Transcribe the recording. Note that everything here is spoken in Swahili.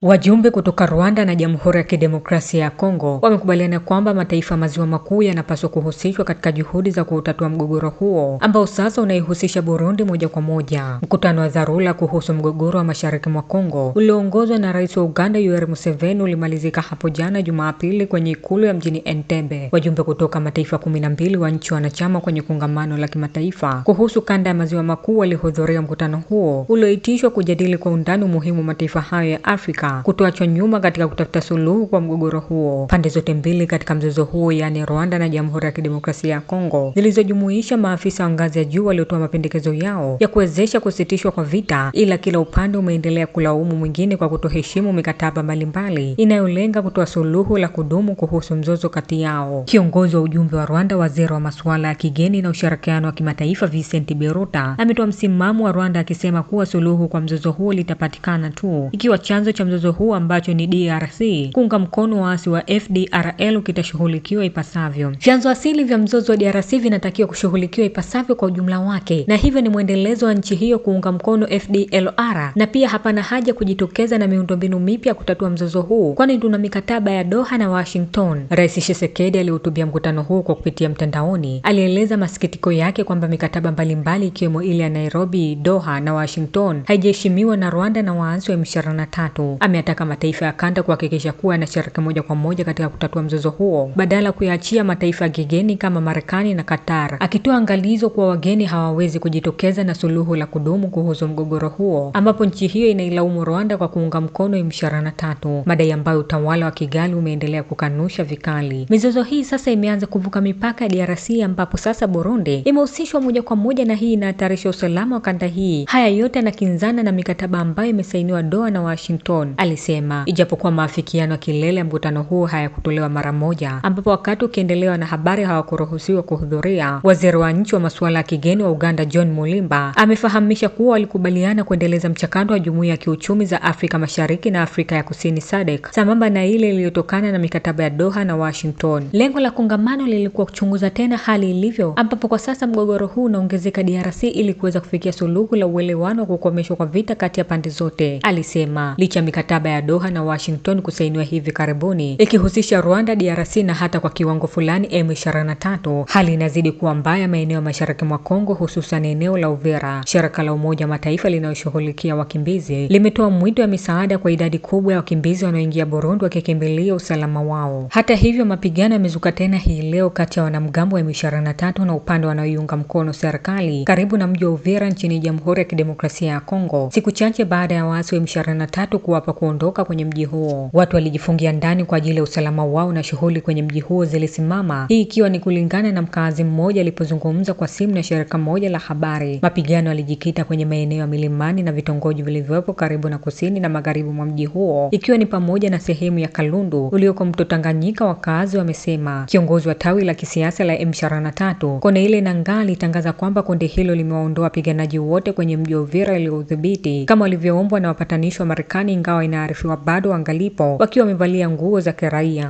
Wajumbe kutoka Rwanda na Jamhuri ya Kidemokrasia ya Kongo wamekubaliana kwamba mataifa maziwa makuu yanapaswa kuhusishwa katika juhudi za kutatua mgogoro huo ambao sasa unaihusisha Burundi moja kwa moja. Mkutano wa dharura kuhusu mgogoro wa mashariki mwa Kongo ulioongozwa na Rais wa Uganda Yoweri Museveni ulimalizika hapo jana Jumapili kwenye ikulu ya mjini Entebbe. Wajumbe kutoka mataifa 12 wa nchi wanachama kwenye kongamano la kimataifa kuhusu kanda ya maziwa makuu walihudhuria mkutano huo ulioitishwa kujadili kwa undani umuhimu wa mataifa hayo ya Afrika kutoachwa nyuma katika kutafuta suluhu kwa mgogoro huo. Pande zote mbili katika mzozo huo, yani Rwanda na Jamhuri ya Kidemokrasia ya Kongo, zilizojumuisha maafisa wa ngazi ya juu waliotoa mapendekezo yao ya kuwezesha kusitishwa kwa vita, ila kila upande umeendelea kulaumu mwingine kwa kutoheshimu mikataba mbalimbali inayolenga kutoa suluhu la kudumu kuhusu mzozo kati yao. Kiongozi wa ujumbe wa Rwanda, waziri wa masuala ya kigeni na ushirikiano wa kimataifa Vincent Biruta, ametoa msimamo wa Rwanda akisema kuwa suluhu kwa mzozo huo litapatikana tu ikiwa chanzo cha mzozo huu ambacho ni DRC kuunga mkono waasi wa FDLR kitashughulikiwa ipasavyo. Vyanzo asili vya mzozo wa DRC vinatakiwa kushughulikiwa ipasavyo kwa ujumla wake, na hivyo ni mwendelezo wa nchi hiyo kuunga mkono FDLR, na pia hapana haja kujitokeza na miundombinu mipya kutatua mzozo huu, kwani tuna mikataba ya Doha na Washington. Rais Tshisekedi alihutubia mkutano huu kwa kupitia mtandaoni. Alieleza masikitiko yake kwamba mikataba mbalimbali ikiwemo ile ya Nairobi, Doha na Washington haijaheshimiwa na Rwanda na waasi wa M23. Ameataka mataifa ya kanda kuhakikisha kuwa yanashiriki moja kwa moja katika kutatua mzozo huo badala kuyaachia mataifa ya kigeni kama Marekani na Qatar, akitoa angalizo kuwa wageni hawawezi kujitokeza na suluhu la kudumu kuhusu mgogoro huo, ambapo nchi hiyo inailaumu Rwanda kwa kuunga mkono M23, madai ambayo utawala wa Kigali umeendelea kukanusha vikali. Mizozo hii sasa imeanza kuvuka mipaka ya DRC, ambapo sasa Burundi imehusishwa moja kwa moja, na hii inahatarisha usalama wa kanda hii. Haya yote yanakinzana na mikataba ambayo imesainiwa Doha na Washington, alisema. Ijapokuwa maafikiano ya kilele ya mkutano huo hayakutolewa mara moja, ambapo wakati ukiendelewa na habari hawakuruhusiwa kuhudhuria, waziri wa nchi wa masuala ya kigeni wa Uganda John Mulimba amefahamisha kuwa walikubaliana kuendeleza mchakato wa Jumuiya ya Kiuchumi za Afrika Mashariki na Afrika ya Kusini SADC sambamba na ile iliyotokana na mikataba ya Doha na Washington. Lengo la kongamano lilikuwa kuchunguza tena hali ilivyo, ambapo kwa sasa mgogoro huu unaongezeka DRC ili kuweza kufikia suluhu la uelewano wa kukomeshwa kwa vita kati ya pande zote, alisema. Licha mikataba ya Doha na Washington kusainiwa hivi karibuni ikihusisha Rwanda, DRC na hata kwa kiwango fulani M23, hali inazidi kuwa mbaya maeneo ya mashariki mwa Kongo, hususan eneo la Uvira. Shirika la Umoja wa Mataifa linaloshughulikia wakimbizi limetoa mwito wa misaada kwa idadi kubwa ya wakimbizi wanaoingia Burundi wakikimbilia usalama wao. Hata hivyo, mapigano yamezuka tena hii leo kati ya wanamgambo wa M23 na upande wanaoiunga mkono serikali karibu na mji wa Uvira nchini Jamhuri ya Kidemokrasia ya Kongo, siku chache baada ya waasi wa M23 kuwapa kuondoka kwenye mji huo. Watu walijifungia ndani kwa ajili ya usalama wao na shughuli kwenye mji huo zilisimama, hii ikiwa ni kulingana na mkazi mmoja alipozungumza kwa simu na shirika moja la habari. Mapigano yalijikita kwenye maeneo ya milimani na vitongoji vilivyopo karibu na kusini na magharibi mwa mji huo, ikiwa ni pamoja na sehemu ya Kalundu ulioko mto Tanganyika, wakazi wamesema. Kiongozi wa tawi la kisiasa la M23 Corneille Nangaa alitangaza kwamba kundi hilo limewaondoa wapiganaji wote kwenye mji wa Uvira iliyodhibiti kama walivyoombwa na wapatanishi wa Marekani, ingawa inaarifiwa bado angalipo wakiwa wamevalia nguo za kiraia.